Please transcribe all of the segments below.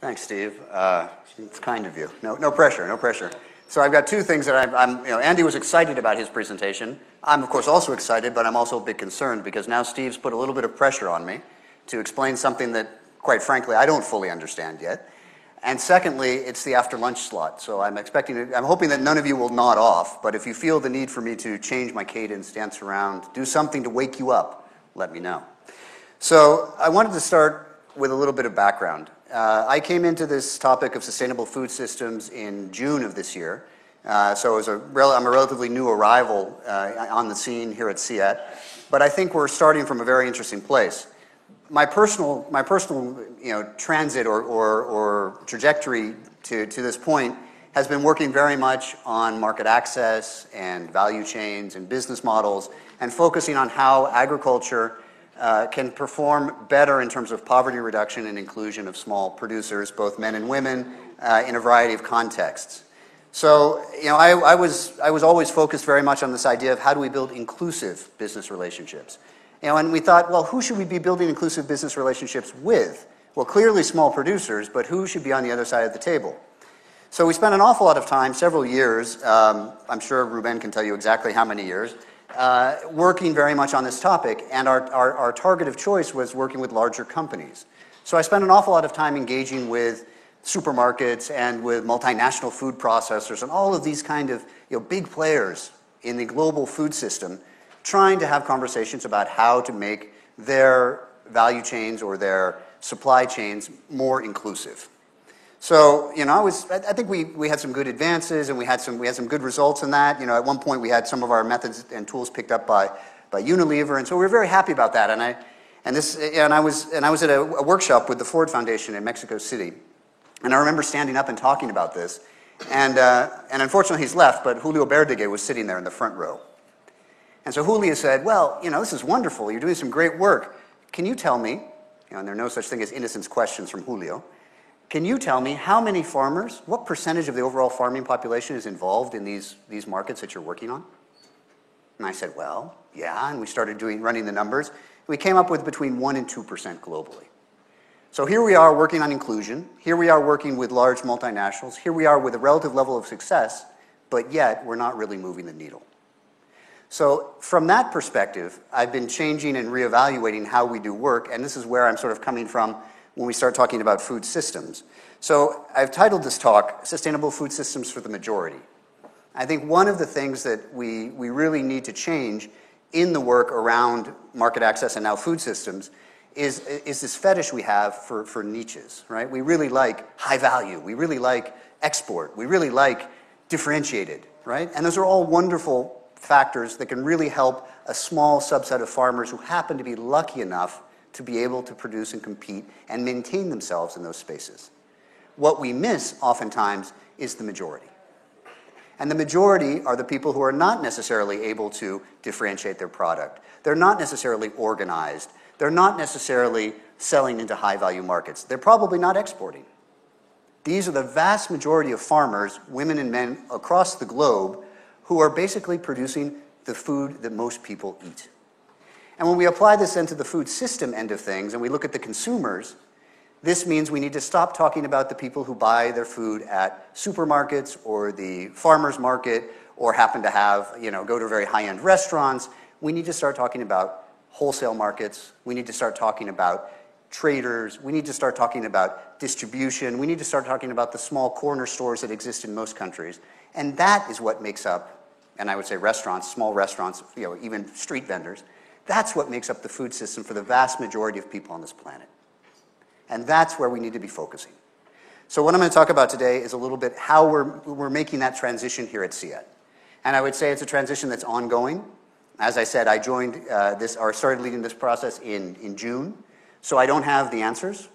Thanks, Steve. It's kind of you. No pressure, no pressure. So I've got two things that Andy was excited about his presentation. I'm, of course, also excited, but I'm also a bit concerned because now Steve's put a little bit of pressure on me to explain something that, quite frankly, I don't fully understand yet. And secondly, it's the after lunch slot. So I'm hoping that none of you will nod off, but if you feel the need for me to change my cadence, dance around, do something to wake you up, let me know. So I wanted to start with a little bit of background. I came into this topic of sustainable food systems in June of this year. So I'm a relatively new arrival on the scene here at CIAT, but I think we're starting from a very interesting place. My personal transit or trajectory to this point has been working very much on market access and value chains and business models and focusing on how agriculture can perform better in terms of poverty reduction and inclusion of small producers, both men and women, in a variety of contexts. So, I was always focused very much on this idea of how do we build inclusive business relationships. And we thought, well, who should we be building inclusive business relationships with? Well, clearly small producers, but who should be on the other side of the table? So we spent an awful lot of time, several years, I'm sure Ruben can tell you exactly how many years, working very much on this topic, and our target of choice was working with larger companies. So I spent an awful lot of time engaging with supermarkets and with multinational food processors and all of these kind of big players in the global food system, trying to have conversations about how to make their value chains or their supply chains more inclusive. So, I think we had some good advances and we had some good results in that. At one point we had some of our methods and tools picked up by Unilever, and so we were very happy about that. I was at a workshop with the Ford Foundation in Mexico City, and I remember standing up and talking about this. And unfortunately he's left, but Julio Berdegue was sitting there in the front row. And so Julio said, well, this is wonderful. You're doing some great work. Can you tell me, and there are no such thing as innocence questions from Julio, can you tell me how many farmers, what percentage of the overall farming population is involved in these markets that you're working on? And I said, well, yeah, and we started running the numbers. We came up with between 1% and 2% globally. So here we are working on inclusion. Here we are working with large multinationals. Here we are with a relative level of success, but yet we're not really moving the needle. So from that perspective, I've been changing and reevaluating how we do work, and this is where I'm sort of coming from when we start talking about food systems. So I've titled this talk, Sustainable Food Systems for the Majority. I think one of the things that we really need to change in the work around market access and now food systems is this fetish we have for niches, right? We really like high value. We really like export. We really like differentiated, right? And those are all wonderful factors that can really help a small subset of farmers who happen to be lucky enough to be able to produce and compete and maintain themselves in those spaces. What we miss oftentimes is the majority. And the majority are the people who are not necessarily able to differentiate their product. They're not necessarily organized. They're not necessarily selling into high-value markets. They're probably not exporting. These are the vast majority of farmers, women and men across the globe, who are basically producing the food that most people eat. And when we apply this into the food system end of things and we look at the consumers, this means we need to stop talking about the people who buy their food at supermarkets or the farmer's market or happen to have, go to very high-end restaurants. We need to start talking about wholesale markets. We need to start talking about traders. We need to start talking about distribution. We need to start talking about the small corner stores that exist in most countries. And that is what makes up, and I would say restaurants, small restaurants, even street vendors, that's what makes up the food system for the vast majority of people on this planet. And that's where we need to be focusing. So what I'm going to talk about today is a little bit how we're making that transition here at CIAT. And I would say it's a transition that's ongoing. As I said, I started leading this process in June, so I don't have the answers.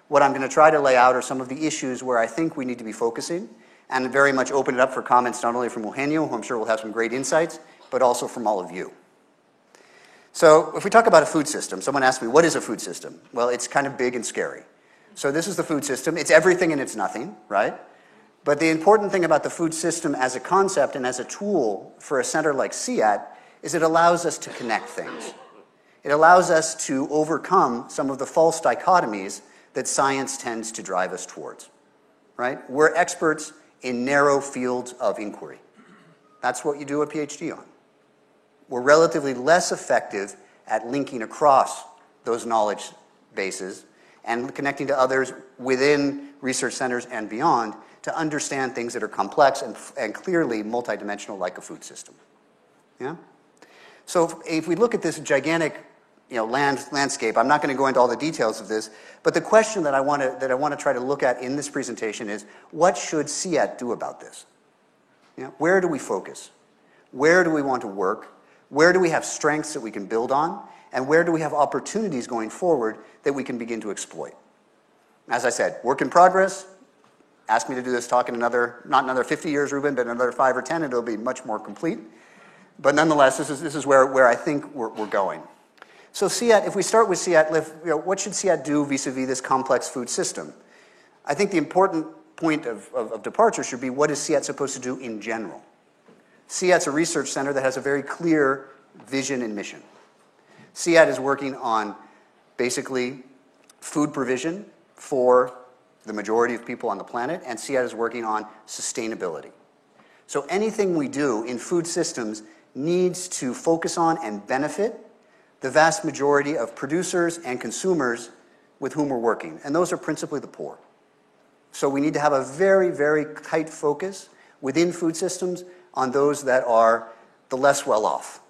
What I'm going to try to lay out are some of the issues where I think we need to be focusing, and very much open it up for comments not only from Eugenio, who I'm sure will have some great insights, but also from all of you. So if we talk about a food system, someone asked me, what is a food system? Well, it's kind of big and scary. So this is the food system. It's everything and it's nothing, right? But the important thing about the food system as a concept and as a tool for a center like CIAT is it allows us to connect things. It allows us to overcome some of the false dichotomies that science tends to drive us towards, right? We're experts in narrow fields of inquiry. That's what you do a PhD on. We're relatively less effective at linking across those knowledge bases and connecting to others within research centers and beyond to understand things that are complex and clearly multidimensional, like a food system. Yeah? So if we look at this gigantic landscape, I'm not going to go into all the details of this, but the question that I want to try to look at in this presentation is, what should CIAT do about this? Where do we focus? Where do we want to work? Where do we have strengths that we can build on? And where do we have opportunities going forward that we can begin to exploit? As I said, work in progress. Ask me to do this talk in not another 50 years, Ruben, but another 5 or 10, and it'll be much more complete. But nonetheless, this is where I think we're going. So CIAT, if we start with CIAT, what should CIAT do vis-a-vis this complex food system? I think the important point of departure should be, what is CIAT supposed to do in general? CIAT's a research center that has a very clear vision and mission. CIAT is working on basically food provision for the majority of people on the planet, and CIAT is working on sustainability. So anything we do in food systems needs to focus on and benefit the vast majority of producers and consumers with whom we're working, and those are principally the poor. So we need to have a very, very tight focus within food systems on those that are the less well off.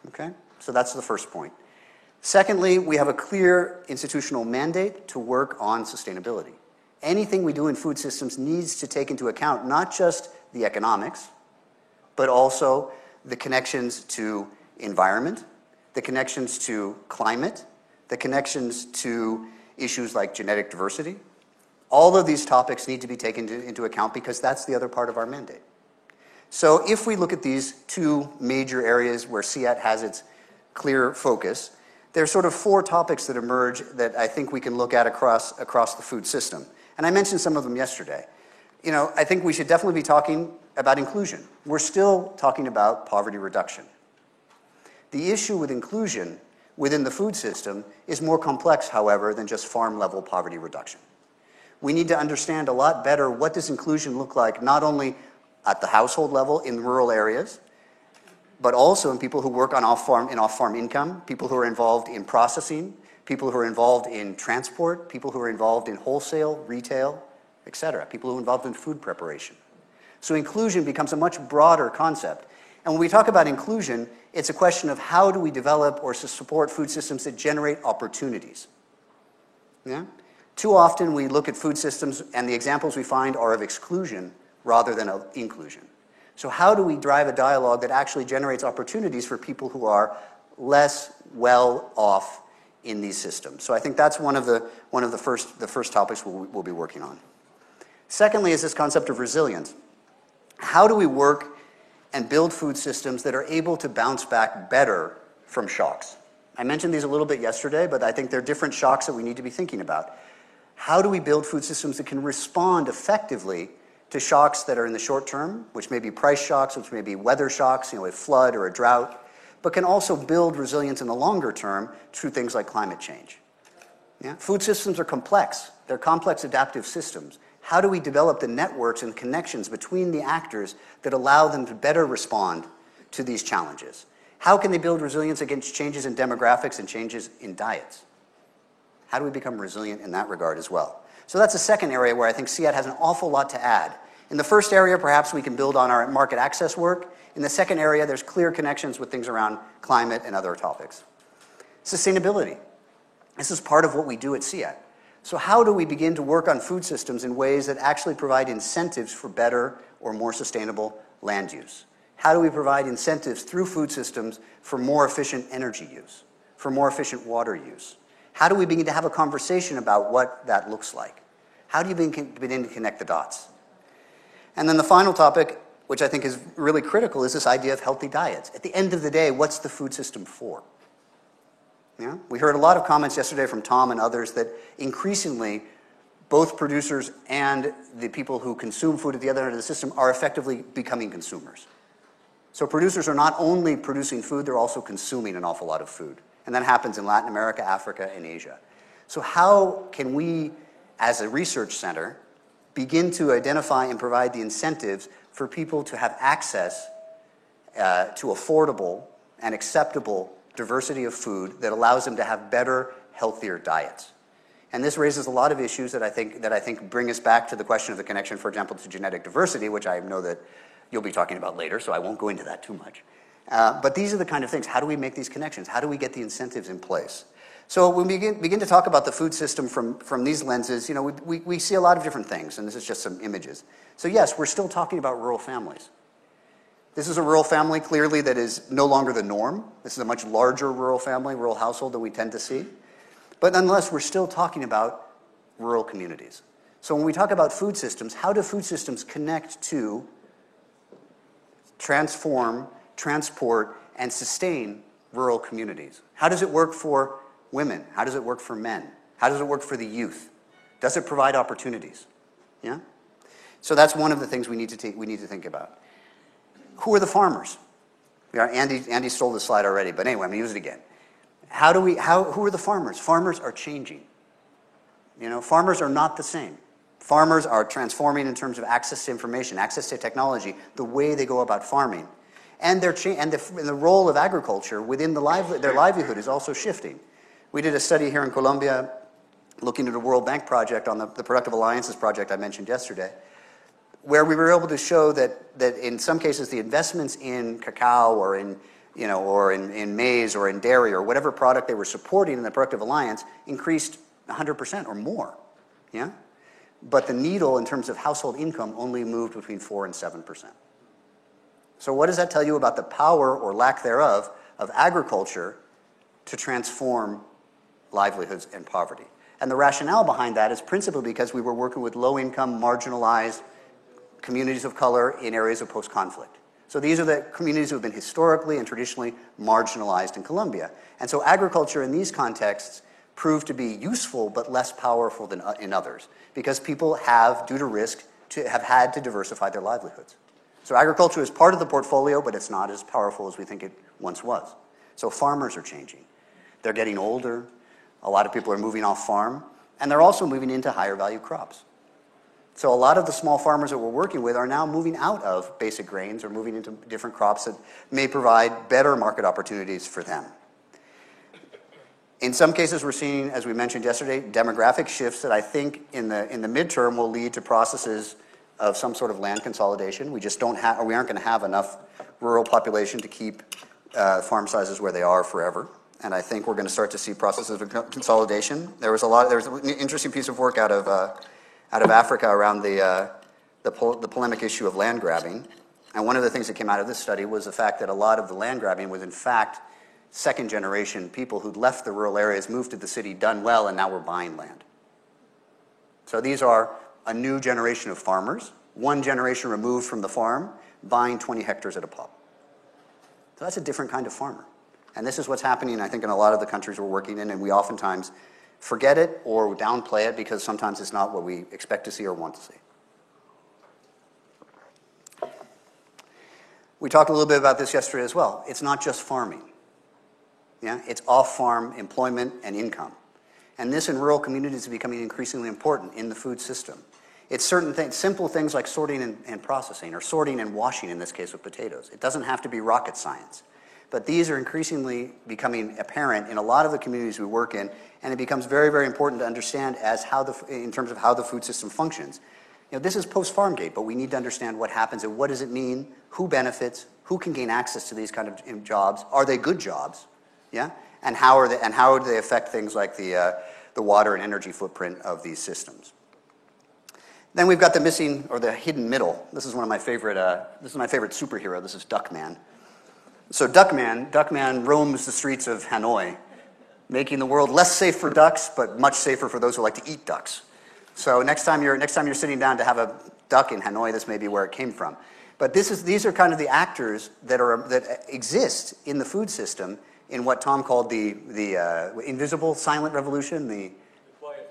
Okay? So that's the first point. Secondly, we have a clear institutional mandate to work on sustainability. Anything we do in food systems needs to take into account not just the economics, but also the connections to environment, the connections to climate, the connections to issues like genetic diversity. All of these topics need to be taken into account because that's the other part of our mandate. So if we look at these two major areas where CIAT has its clear focus, there's sort of 4 topics that emerge that I think we can look at across the food system. And I mentioned some of them yesterday. I think we should definitely be talking about inclusion. We're still talking about poverty reduction. The issue with inclusion within the food system is more complex, however, than just farm-level poverty reduction. We need to understand a lot better what does inclusion look like, not only at the household level in rural areas, but also in people who work on off-farm income, people who are involved in processing, people who are involved in transport, people who are involved in wholesale, retail, etc., people who are involved in food preparation. So inclusion becomes a much broader concept. And when we talk about inclusion, it's a question of how do we develop or support food systems that generate opportunities. Yeah? Too often we look at food systems and the examples we find are of exclusion rather than of inclusion. So how do we drive a dialogue that actually generates opportunities for people who are less well off in these systems? So I think that's one of the first topics we'll be working on. Secondly is this concept of resilience. How do we work and build food systems that are able to bounce back better from shocks? I mentioned these a little bit yesterday, but I think there are different shocks that we need to be thinking about. How do we build food systems that can respond effectively to shocks that are in the short term, which may be price shocks, which may be weather shocks, a flood or a drought, but can also build resilience in the longer term through things like climate change? Yeah? Food systems are complex. They're complex adaptive systems. How do we develop the networks and connections between the actors that allow them to better respond to these challenges? How can they build resilience against changes in demographics and changes in diets? How do we become resilient in that regard as well? So that's a second area where I think CIAT has an awful lot to add. In the first area, perhaps we can build on our market access work. In the second area, there's clear connections with things around climate and other topics. Sustainability. This is part of what we do at CIAT. So how do we begin to work on food systems in ways that actually provide incentives for better or more sustainable land use? How do we provide incentives through food systems for more efficient energy use, for more efficient water use? How do we begin to have a conversation about what that looks like? How do you begin to connect the dots? And then the final topic, which I think is really critical, is this idea of healthy diets. At the end of the day, what's the food system for? Yeah? We heard a lot of comments yesterday from Tom and others that increasingly both producers and the people who consume food at the other end of the system are effectively becoming consumers. So producers are not only producing food, they're also consuming an awful lot of food. And that happens in Latin America, Africa, and Asia. So how can we as a research center, begin to identify and provide the incentives for people to have access to affordable and acceptable diversity of food that allows them to have better, healthier diets. And this raises a lot of issues that I think bring us back to the question of the connection, for example, to genetic diversity, which I know that you'll be talking about later, so I won't go into that too much. But these are the kind of things. How do we make these connections? How do we get the incentives in place? So when we begin to talk about the food system from these lenses, we see a lot of different things, and this is just some images. So yes, we're still talking about rural families. This is a rural family, clearly, that is no longer the norm. This is a much larger rural family, rural household than we tend to see. But nonetheless, we're still talking about rural communities. So when we talk about food systems, how do food systems connect to transform, transport, and sustain rural communities? How does it work for women? How does it work for men? How does it work for the youth? Does it provide opportunities? Yeah? So that's one of the things we need to think about. Who are the farmers? Andy stole this slide already, but anyway, I'm going to use it again. Who are the farmers? Farmers are changing. Farmers are not the same. Farmers are transforming in terms of access to information, access to technology, the way they go about farming. And the role of agriculture within their livelihood is also shifting. We did a study here in Colombia looking at a World Bank project on the Productive Alliances project I mentioned yesterday, where we were able to show that in some cases the investments in cacao or in maize or in dairy or whatever product they were supporting in the Productive Alliance increased 100% or more. Yeah? But the needle in terms of household income only moved between 4 and 7%. So what does that tell you about the power or lack thereof of agriculture to transform livelihoods and poverty? And the rationale behind that is principally because we were working with low-income, marginalized communities of color in areas of post-conflict. So these are the communities who have been historically and traditionally marginalized in Colombia. And so agriculture in these contexts proved to be useful but less powerful than in others, because people have, due to risk, have had to diversify their livelihoods. So agriculture is part of the portfolio, but it's not as powerful as we think it once was. So farmers are changing. They're getting older. A lot of people are moving off farm, and they're also moving into higher value crops. So a lot of the small farmers that we're working with are now moving out of basic grains or moving into different crops that may provide better market opportunities for them. In some cases, we're seeing, as we mentioned yesterday, demographic shifts that I think in the midterm will lead to processes of some sort of land consolidation. We just don't have, or we aren't going to have enough rural population to keep farm sizes where they are forever. And I think we're going to start to see processes of consolidation. There was an interesting piece of work out of Africa around the polemic issue of land grabbing. And one of the things that came out of this study was the fact that a lot of the land grabbing was in fact second generation people who'd left the rural areas, moved to the city, done well, and now were buying land. So these are a new generation of farmers, one generation removed from the farm, buying 20 hectares at a pop. So that's a different kind of farmer. And this is what's happening, I think, in a lot of the countries we're working in, and we oftentimes forget it or downplay it because sometimes it's not what we expect to see or want to see. We talked a little bit about this yesterday as well. It's not just farming. Yeah? It's off-farm employment and income. And this in rural communities is becoming increasingly important in the food system. It's certain things, simple things like sorting and processing, or sorting and washing in this case with potatoes. It doesn't have to be rocket science. But these are increasingly becoming apparent in a lot of the communities we work in, and it becomes very, very important to understand in terms of how the food system functions. This is post-Farm Gate, but we need to understand what happens and what does it mean, who benefits, who can gain access to these kind of jobs. Are they good jobs? Yeah? And how do they affect things like the water and energy footprint of these systems? Then we've got the missing or the hidden middle. This is one of my favorite. This is my favorite superhero. This is Duckman. So Duckman roams the streets of Hanoi, making the world less safe for ducks, but much safer for those who like to eat ducks. So next time you're sitting down to have a duck in Hanoi, this may be where it came from. But these are kind of the actors that exist in the food system in what Tom called the invisible silent revolution, the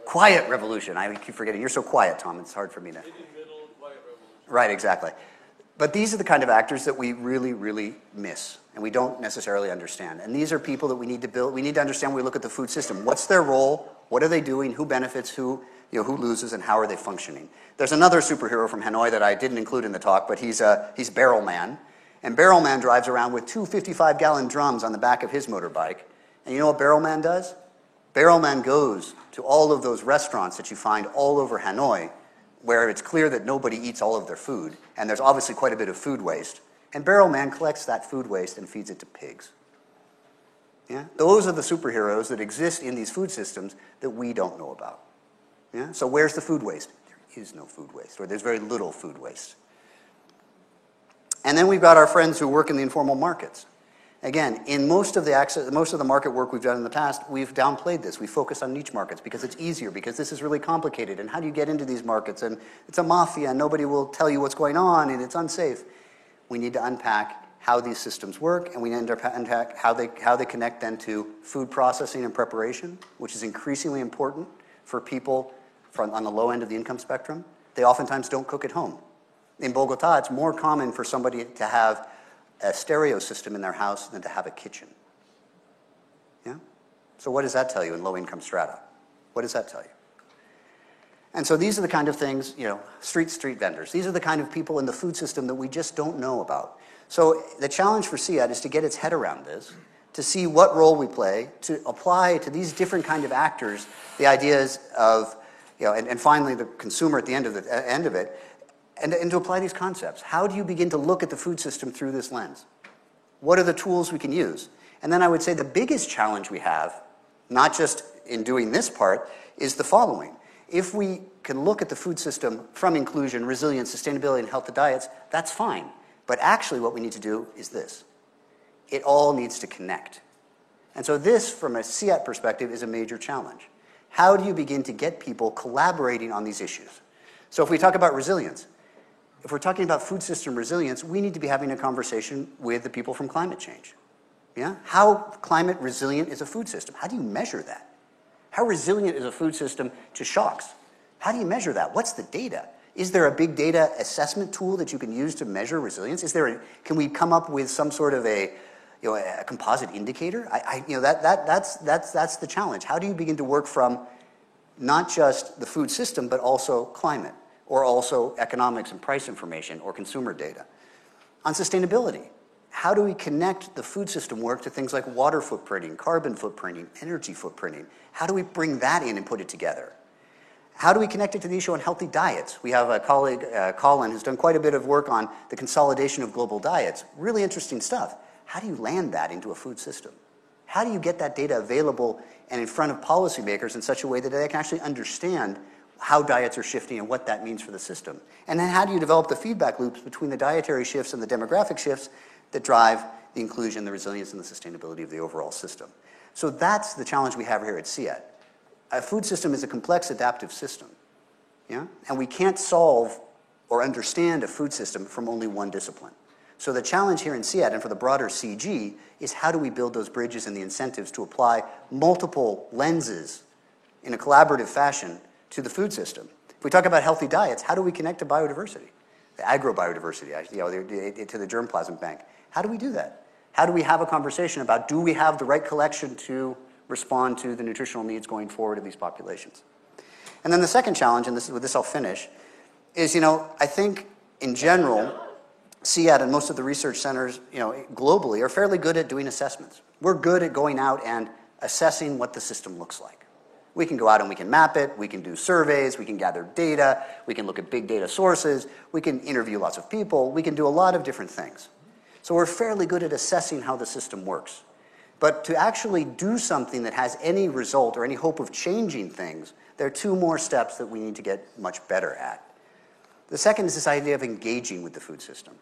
quiet revolution. I keep forgetting. You're so quiet, Tom. It's hard for me to. Hidden middle, quiet revolution. Right, exactly. But these are the kind of actors that we really, really miss, and we don't necessarily understand. And these are people that we need to build. We need to understand when we look at the food system. What's their role? What are they doing? Who benefits? Who loses? And how are they functioning? There's another superhero from Hanoi that I didn't include in the talk, but he's Barrel Man. And Barrel Man drives around with two 55-gallon drums on the back of his motorbike. And you know what Barrel Man does? Barrel Man goes to all of those restaurants that you find all over Hanoi where it's clear that nobody eats all of their food, and there's obviously quite a bit of food waste. And Barrel Man collects that food waste and feeds it to pigs. Yeah? Those are the superheroes that exist in these food systems that we don't know about. Yeah? So where's the food waste? There is no food waste, or there's very little food waste. And then we've got our friends who work in the informal markets. Again, in most of the market work we've done in the past, we've downplayed this. We focus on niche markets because it's easier, because this is really complicated. And how do you get into these markets? And it's a mafia, and nobody will tell you what's going on, and it's unsafe. We need to unpack how these systems work, and we need to unpack how they connect then to food processing and preparation, which is increasingly important for people on the low end of the income spectrum. They oftentimes don't cook at home. In Bogota, it's more common for somebody to have a stereo system in their house than to have a kitchen. Yeah? So what does that tell you in low-income strata? What does that tell you? And so these are the kind of things, street vendors. These are the kind of people in the food system that we just don't know about. So the challenge for CIAD is to get its head around this, to see what role we play, to apply to these different kind of actors the ideas of, and finally the consumer at the end of it, and to apply these concepts. How do you begin to look at the food system through this lens? What are the tools we can use? And then I would say the biggest challenge we have, not just in doing this part, is the following. If we can look at the food system from inclusion, resilience, sustainability, and healthy diets, that's fine. But actually what we need to do is this. It all needs to connect. And so this, from a CIAT perspective, is a major challenge. How do you begin to get people collaborating on these issues? So if we talk about resilience, if we're talking about food system resilience, we need to be having a conversation with the people from climate change. Yeah? How climate resilient is a food system? How do you measure that? How resilient is a food system to shocks? How do you measure that? What's the data? Is there a big data assessment tool that you can use to measure resilience? Can we come up with some sort of a composite indicator? That's the challenge. How do you begin to work from not just the food system, but also climate, or also economics and price information, or consumer data? On sustainability, how do we connect the food system work to things like water footprinting, carbon footprinting, energy footprinting? How do we bring that in and put it together? How do we connect it to the issue on healthy diets? We have a colleague, Colin, who's done quite a bit of work on the consolidation of global diets. Really interesting stuff. How do you land that into a food system? How do you get that data available and in front of policymakers in such a way that they can actually understand how diets are shifting and what that means for the system? And then how do you develop the feedback loops between the dietary shifts and the demographic shifts that drive the inclusion, the resilience, and the sustainability of the overall system? So that's the challenge we have here at CIAD. A food system is a complex adaptive system. Yeah? And we can't solve or understand a food system from only one discipline. So the challenge here in CIAD and for the broader CG is how do we build those bridges and the incentives to apply multiple lenses in a collaborative fashion to the food system. If we talk about healthy diets, how do we connect to biodiversity, the agrobiodiversity, to the germplasm bank? How do we do that? How do we have a conversation about, do we have the right collection to respond to the nutritional needs going forward of these populations? And then the second challenge, and with this I'll finish, is, I think in general, CIAD and most of the research centers, globally are fairly good at doing assessments. We're good at going out and assessing what the system looks like. We can go out and we can map it, we can do surveys, we can gather data, we can look at big data sources, we can interview lots of people, we can do a lot of different things. So we're fairly good at assessing how the system works. But to actually do something that has any result or any hope of changing things, there are two more steps that we need to get much better at. The second is this idea of engaging with the food system.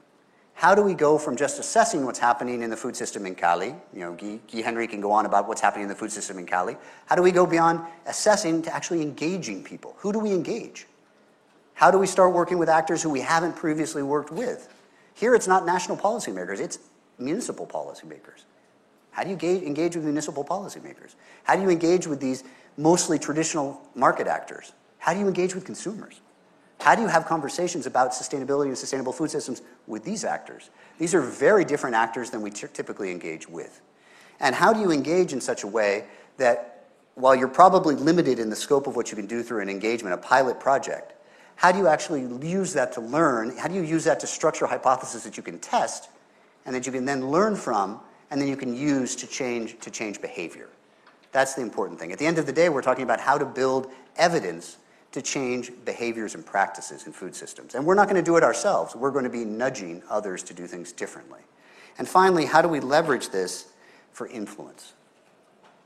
How do we go from just assessing what's happening in the food system in Cali? Guy Henry can go on about what's happening in the food system in Cali. How do we go beyond assessing to actually engaging people? Who do we engage? How do we start working with actors who we haven't previously worked with? Here it's not national policymakers, it's municipal policymakers. How do you engage with municipal policymakers? How do you engage with these mostly traditional market actors? How do you engage with consumers? How do you have conversations about sustainability and sustainable food systems with these actors? These are very different actors than we typically engage with. And how do you engage in such a way that while you're probably limited in the scope of what you can do through an engagement, a pilot project, how do you actually use that to learn? How do you use that to structure a hypothesis that you can test and that you can then learn from and then you can use to change behavior? That's the important thing. At the end of the day, we're talking about how to build evidence to change behaviors and practices in food systems. And we're not going to do it ourselves. We're going to be nudging others to do things differently. And finally, how do we leverage this for influence?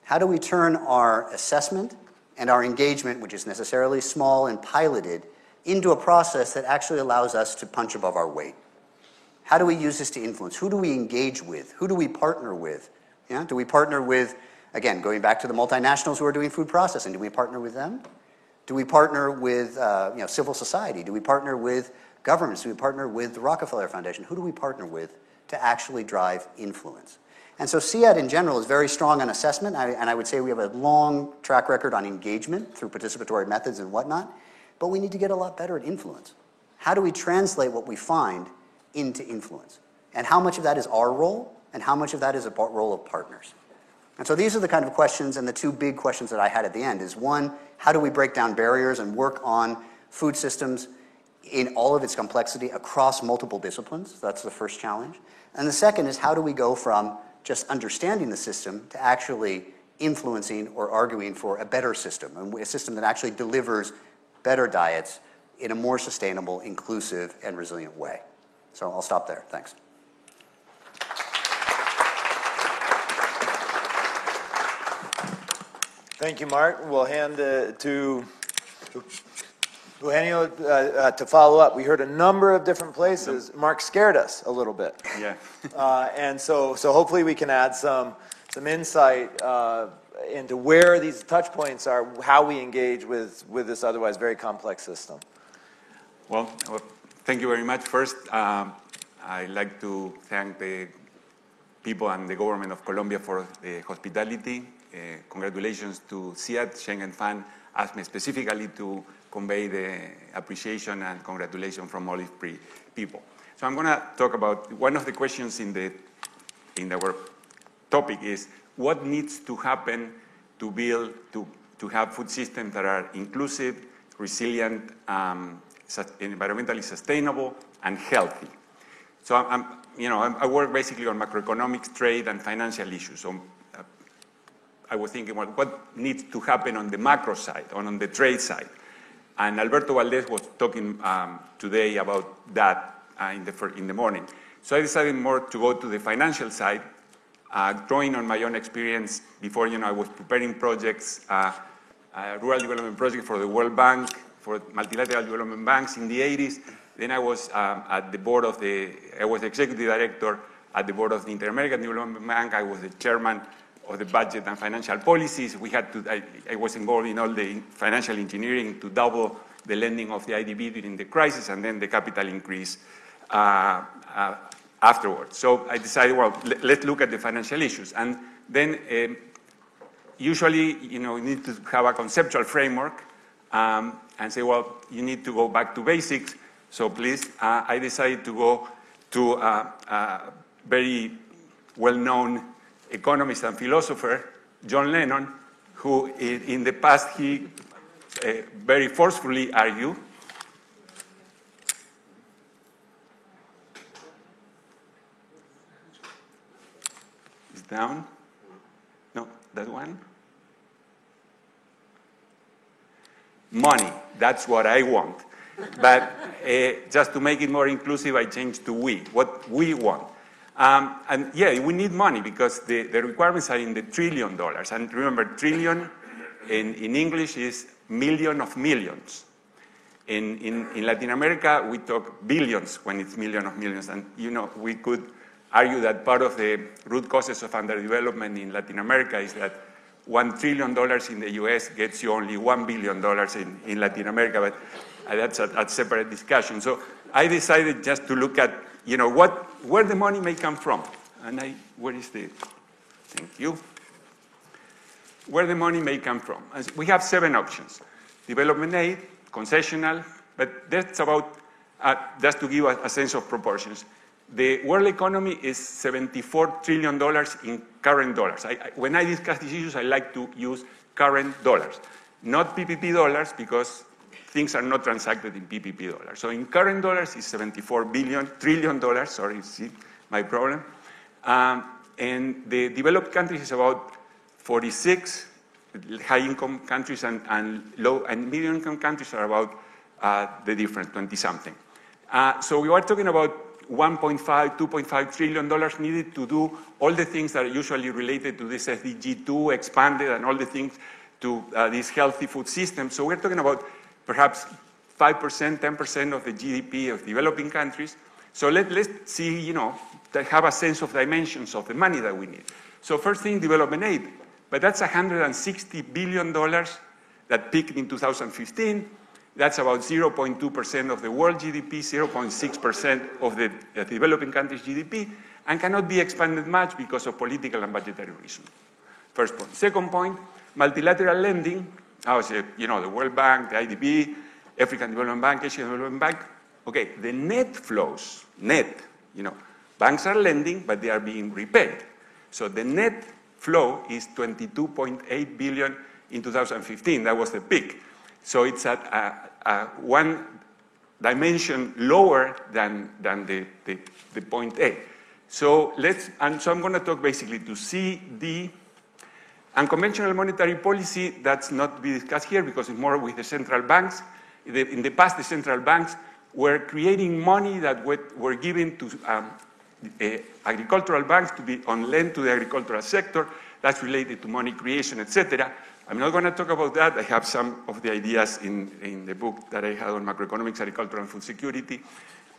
How do we turn our assessment and our engagement, which is necessarily small and piloted, into a process that actually allows us to punch above our weight? How do we use this to influence? Who do we engage with? Who do we partner with? Yeah? Do we partner with, again, going back to the multinationals who are doing food processing, do we partner with them? Do we partner with civil society? Do we partner with governments? Do we partner with the Rockefeller Foundation? Who do we partner with to actually drive influence? And so CIAD in general is very strong on assessment, and I would say we have a long track record on engagement through participatory methods and whatnot, but we need to get a lot better at influence. How do we translate what we find into influence? And how much of that is our role, and how much of that is a role of partners? And so these are the kind of questions, and the two big questions that I had at the end is, one, how do we break down barriers and work on food systems in all of its complexity across multiple disciplines? That's the first challenge. And the second is, how do we go from just understanding the system to actually influencing or arguing for a better system, a system that actually delivers better diets in a more sustainable, inclusive, and resilient way? So I'll stop there. Thanks. Thank you, Mark. We'll hand it to Eugenio to follow up. We heard a number of different places. Mark scared us a little bit. Yeah. And so hopefully we can add some insight into where these touch points are, how we engage with this otherwise very complex system. Well, thank you very much. First, I'd like to thank the people and the government of Colombia for the hospitality. Congratulations to CIAD. Schengen Fund asked me specifically to convey the appreciation and congratulations from Olive people. So I'm going to talk about one of the questions in our topic is what needs to happen to build, to have food systems that are inclusive, resilient, environmentally sustainable, and healthy. So I work basically on macroeconomics, trade, and financial issues. So I was thinking, well, what needs to happen on the macro side, on the trade side? And Alberto Valdez was talking today about that in the morning. So I decided more to go to the financial side, drawing on my own experience. Before, I was preparing projects, rural development project for the World Bank, for multilateral development banks in the 80s. Then I was at the board I was executive director at the board of the Inter-American Development Bank. I was the chairman of the budget and financial policies. I was involved in all the financial engineering to double the lending of the IDB during the crisis, and then the capital increase afterwards. So I decided, well, let's look at the financial issues. And then usually, we need to have a conceptual framework and say, well, you need to go back to basics. So please, I decided to go to a very well-known economist and philosopher, John Lennon, who in the past he very forcefully argued is down. No, that one. Money, that's what I want. But just to make it more inclusive, I changed to we, what we want. And yeah, we need money because the requirements are in the $1 trillion. And remember, trillion in English is million of millions. In Latin America, we talk billions when it's million of millions. And, we could argue that part of the root causes of underdevelopment in Latin America is that $1 trillion in the US gets you only $1 billion in Latin America, but that's a separate discussion. So I decided just to look at, where the money may come from. And thank you. Where the money may come from. We have 7 options. Development aid, concessional, but that's about, just to give a sense of proportions. The world economy is $74 trillion in current dollars. When I discuss these issues, I like to use current dollars, not PPP dollars, because things are not transacted in PPP dollars. So in current dollars, it's $74 trillion, sorry, see my problem. And the developed countries is about 46, high-income countries and low and medium-income countries are about the different, 20-something. So we are talking about $1.5, $2.5 trillion needed to do all the things that are usually related to this SDG 2 expanded and all the things to this healthy food system. So we're talking about perhaps 5%, 10% of the GDP of developing countries. So let's see, you know, that have a sense of dimensions of the money that we need. So first thing, development aid. But that's $160 billion that peaked in 2015. That's about 0.2% of the world GDP, 0.6% of the developing countries' GDP, and cannot be expanded much because of political and budgetary reasons. First point. Second point, multilateral lending. You know, the World Bank, the IDB, African Development Bank, Asian Development Bank. Okay, the net flows, you know, banks are lending, but they are being repaid. So the net flow is $22.8 billion in 2015. That was the peak. So it's at one dimension lower than the point A. So I'm going to talk basically to C, D, unconventional monetary policy. That's not to be discussed here because it's more with the central banks. In the past, the central banks were creating money that were given to agricultural banks to be on lend to the agricultural sector. That's related to money creation, etc. I'm not going to talk about that. I have some of the ideas in the book that I had on macroeconomics, agriculture, and food security,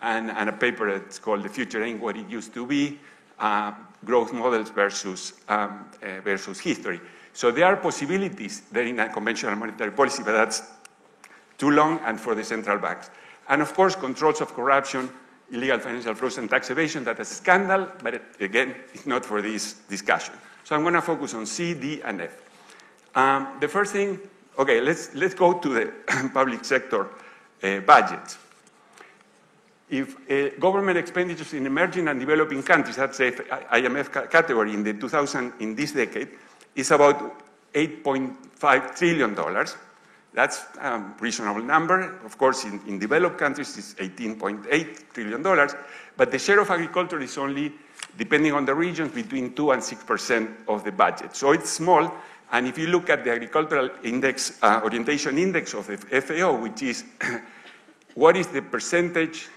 and a paper that's called The Future Ain't What It Used to Be, Growth Models versus History. So there are possibilities there in a conventional monetary policy, but that's too long and for the central banks. And of course, controls of corruption, illegal financial flows, and tax evasion. That's a scandal, but again, it's not for this discussion. So I'm going to focus on C, D, and F. The first thing, okay, let's go to the public sector budgets. If government expenditures in emerging and developing countries, that's the IMF category in this decade, is about $8.5 trillion. That's a reasonable number. Of course, in developed countries, it's $18.8 trillion. But the share of agriculture is only, depending on the regions, between 2 and 6% of the budget. So it's small. And if you look at the agricultural index, orientation index of the FAO, which is what is the percentage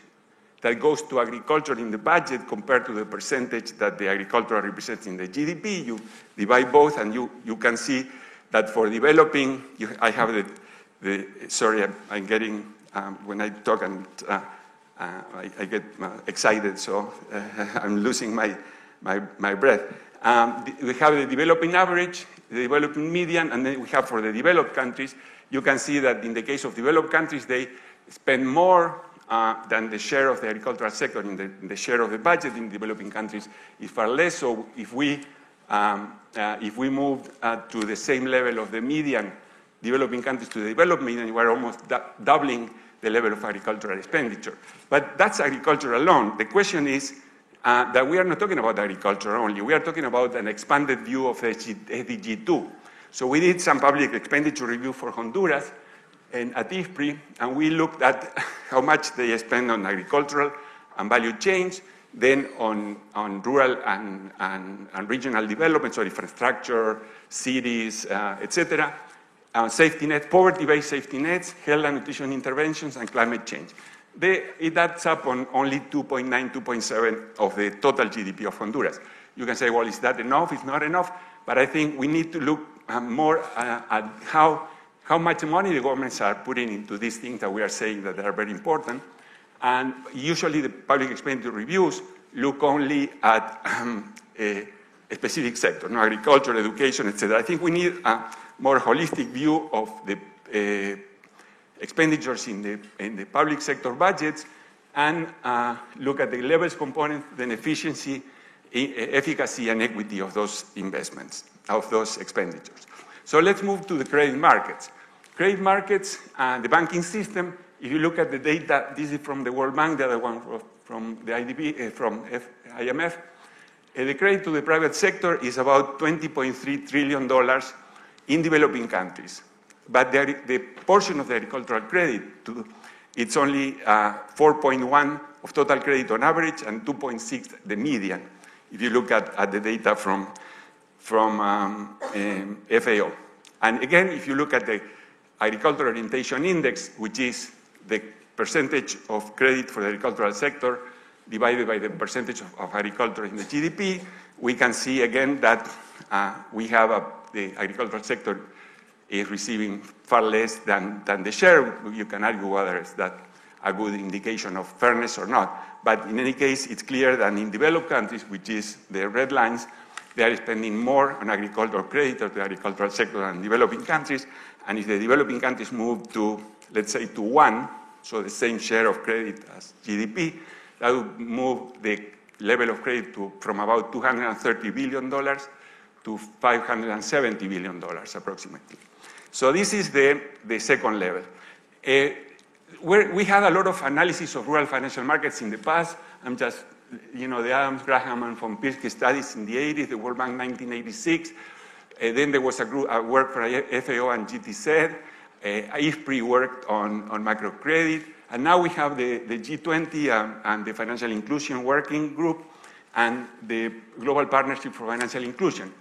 that goes to agriculture in the budget compared to the percentage that the agriculture represents in the GDP, you divide both and you can see that for developing, I have sorry, I'm getting, when I talk and I get excited, so I'm losing my breath. We have the developing average, the developing median, and then we have for the developed countries, you can see that in the case of developed countries, they spend more than the share of the agricultural sector in the share of the budget. In developing countries is far less. So if we move to the same level of the median developing countries to the developed median, we're almost doubling the level of agricultural expenditure. But that's agriculture alone. The question is that we are not talking about agriculture only. We are talking about an expanded view of SDG 2. So we did some public expenditure review for Honduras and at IFPRI, and we looked at how much they spend on agricultural and value chains, then on rural and regional development, so infrastructure, cities, etc., safety nets, poverty-based safety nets, health and nutrition interventions, and climate change. It adds up on only 2.9, 2.7 of the total GDP of Honduras. You can say, well, is that enough? It's not enough. But I think we need to look more at how much money the governments are putting into these things that we are saying that are very important. And usually the public expenditure reviews look only at a specific sector, agriculture, education, etc. I think we need a more holistic view of the expenditures in the public sector budgets and look at the levels component, then efficiency, efficacy, and equity of those investments, of those expenditures. So let's move to the credit markets. Credit markets and the banking system, if you look at the data, this is from the World Bank, the other one from the IDB, from IMF. The credit to the private sector is about $20.3 trillion in developing countries. But the portion of the agricultural credit, it's only 4.1 of total credit on average and 2.6 the median, if you look at the data from FAO. And again, if you look at the Agricultural Orientation Index, which is the percentage of credit for the agricultural sector divided by the percentage of agriculture in the GDP, we can see again that we have the agricultural sector is receiving far less than the share. You can argue whether that a good indication of fairness or not. But in any case, it's clear that in developed countries, which is the red lines, they are spending more on agricultural credit or the agricultural sector than developing countries. And if the developing countries move to, let's say, to 1, so the same share of credit as GDP, that would move the level of credit from about $230 billion to $570 billion approximately. So this is the second level. We had a lot of analysis of rural financial markets in the past. I'm just, the Adams, Graham, and von Pirsky studies in the 80s, the World Bank 1986. Then there was a work for FAO and GTZ. IFPRI worked on microcredit. And now we have the G20 and the Financial Inclusion Working Group and the Global Partnership for Financial Inclusion.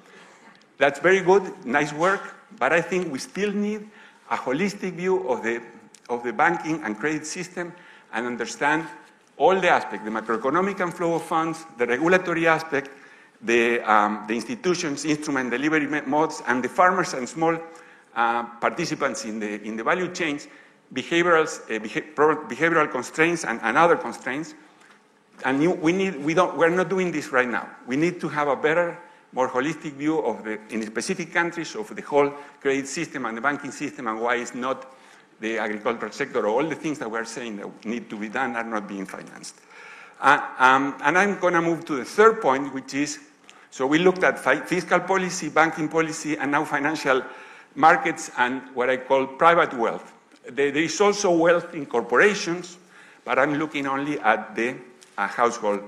That's very good, nice work, but I think we still need a holistic view of the banking and credit system and understand all the aspects, the macroeconomic and flow of funds, the regulatory aspect, the institutions, instrument delivery modes, and the farmers and small participants in the value chains, behavioral constraints and other constraints. And we're not doing this right now. We need to have a better, more holistic view in specific countries of the whole credit system and the banking system and why it's not the agricultural sector or all the things that we're saying that need to be done are not being financed. And I'm going to move to the third point, which is, so we looked at fiscal policy, banking policy, and now financial markets and what I call private wealth. There is also wealth in corporations, but I'm looking only at the household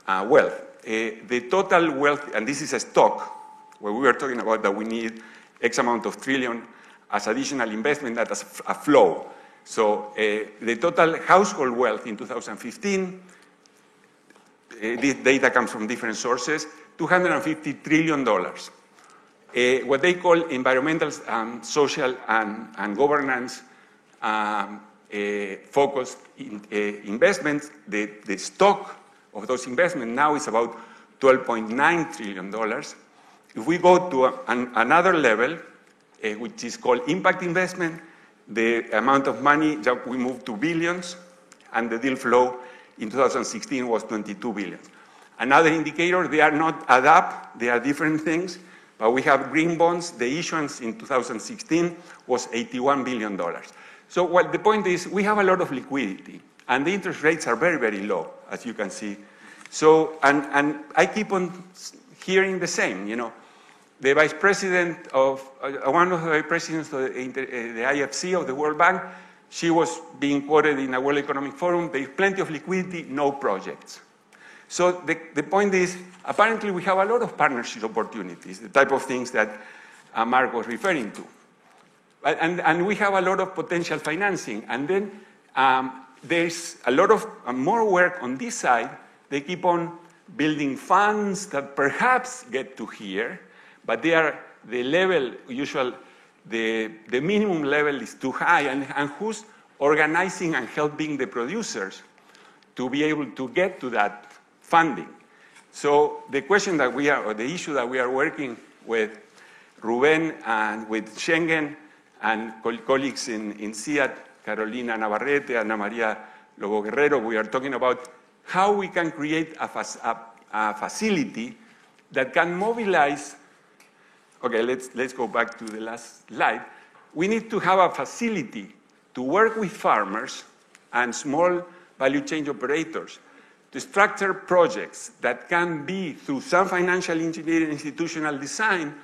wealth. The total wealth, and this is a stock, where we were talking about that we need X amount of trillion as additional investment, that as a flow. So the total household wealth in 2015, this data comes from different sources, $250 trillion. What they call environmental, social, and governance focused investments, the stock of those investments now is about $12.9 trillion. If we go to another level, which is called impact investment, the amount of money that we moved to billions, and the deal flow in 2016 was 22 billion. Another indicator, they are not add up, they are different things, but we have green bonds. The issuance in 2016 was $81 billion. So the point is, we have a lot of liquidity, and the interest rates are very, very low, as you can see. So, and I keep on hearing the same, The vice president one of the vice presidents of the IFC, of the World Bank, she was being quoted in a World Economic Forum, there's plenty of liquidity, no projects. So the point is, apparently we have a lot of partnership opportunities, the type of things that Mark was referring to. And we have a lot of potential financing. And then there's a lot of more work on this side. They keep on building funds that perhaps get to here, but they are the level, the minimum level is too high, and who's organizing and helping the producers to be able to get to that funding. So the question that or the issue that we are working with Ruben and with Schengen and colleagues in CIAT, Carolina Navarrete, Ana Maria Lobo Guerrero, we are talking about how we can create a facility that can mobilize. Okay, let's go back to the last slide. We need to have a facility to work with farmers and small value chain operators to structure projects that can be, through some financial engineering institutional design,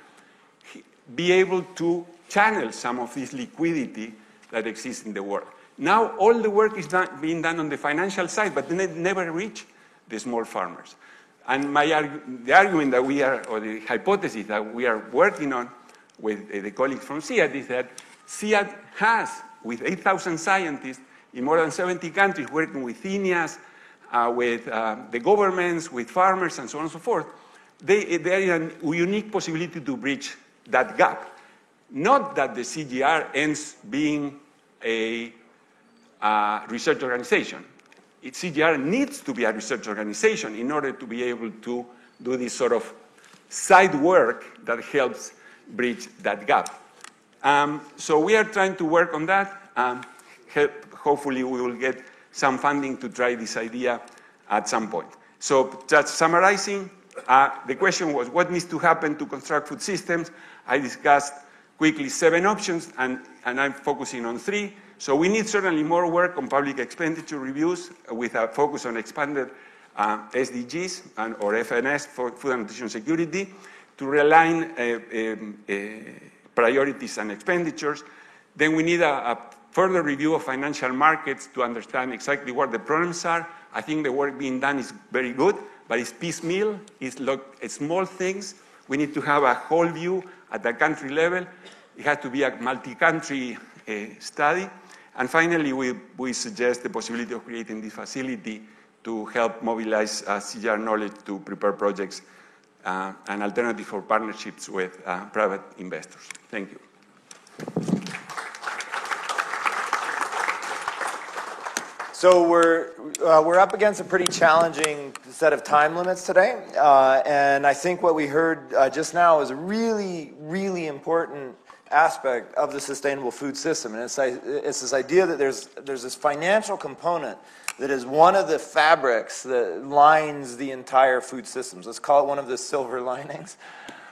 be able to channel some of this liquidity that exists in the world. Now, all the work is being done on the financial side, but they never reach the small farmers. And the argument that or the hypothesis that we are working on with the colleagues from SEAT is that SEAT has, with 8,000 scientists in more than 70 countries, working with INEAS, with the governments, with farmers, and so on and so forth, there is a unique possibility to bridge that gap. Not that the CGR ends being a research organization. CGR needs to be a research organization in order to be able to do this sort of side work that helps bridge that gap. So we are trying to work on that. Hopefully we will get some funding to try this idea at some point. So just summarizing, the question was what needs to happen to construct food systems? I discussed quickly 7 options, and I'm focusing on 3. So we need certainly more work on public expenditure reviews with a focus on expanded SDGs or FNS, for food and nutrition security, to realign priorities and expenditures. Then we need a further review of financial markets to understand exactly what the problems are. I think the work being done is very good, but it's piecemeal, it's small things. We need to have a whole view at the country level. It has to be a multi-country study. And finally, we suggest the possibility of creating this facility to help mobilize CGR knowledge to prepare projects, an alternative for partnerships with private investors. Thank you. So we're up against a pretty challenging set of time limits today, and I think what we heard just now is a really, really important aspect of the sustainable food system, and it's this idea that there's this financial component that is one of the fabrics that lines the entire food systems. Let's call it one of the silver linings.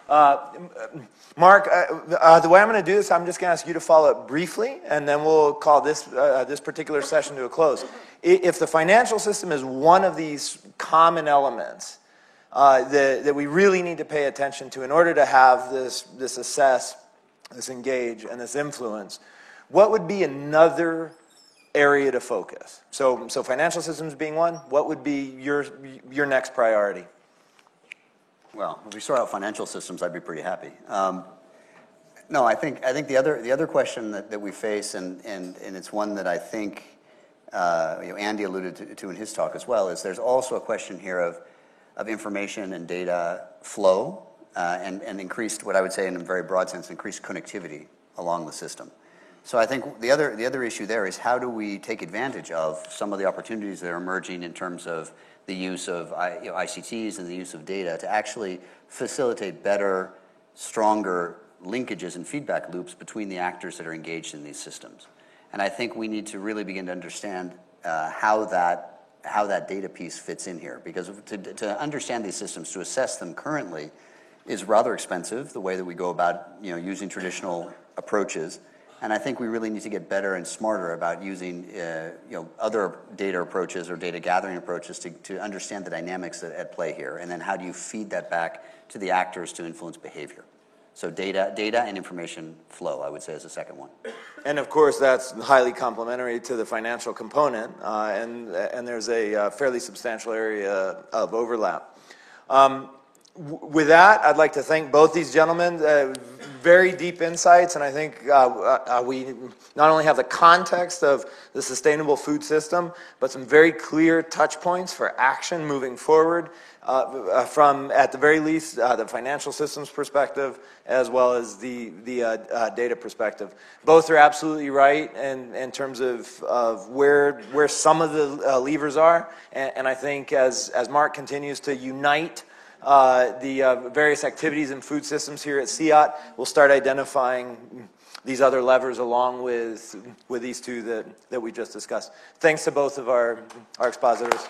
Mark, the way I'm going to do this, I'm just going to ask you to follow up briefly, and then we'll call this particular session to a close. If the financial system is one of these common elements that we really need to pay attention to in order to have this assess, this engage, and this influence, what would be another area to focus? So financial systems being one, what would be your next priority? Well, if we sort out financial systems, I'd be pretty happy. No, I think the other question that we face, and it's one that I think Andy alluded to in his talk as well, is there's also a question here of information and data flow and increased, what I would say in a very broad sense, increased connectivity along the system. So I think the other issue there is how do we take advantage of some of the opportunities that are emerging in terms of the use of ICTs and the use of data to actually facilitate better, stronger linkages and feedback loops between the actors that are engaged in these systems. And I think we need to really begin to understand how that data piece fits in here, because to understand these systems, to assess them currently, is rather expensive, the way that we go about using traditional approaches. And I think we really need to get better and smarter about using other data approaches or data gathering approaches to understand the dynamics at play here. And then how do you feed that back to the actors to influence behavior? So data and information flow, I would say, is the second one. And of course, that's highly complementary to the financial component, and there's a fairly substantial area of overlap. With that, I'd like to thank both these gentlemen. Very deep insights, and I think we not only have the context of the sustainable food system, but some very clear touch points for action moving forward from, at the very least, the financial systems perspective, as well as the data perspective. Both are absolutely right in terms of where some of the levers are, and I think as Mark continues to unite the various activities and food systems here at SEAT, we'll start identifying these other levers along with these two that we just discussed. Thanks to both of our expositors.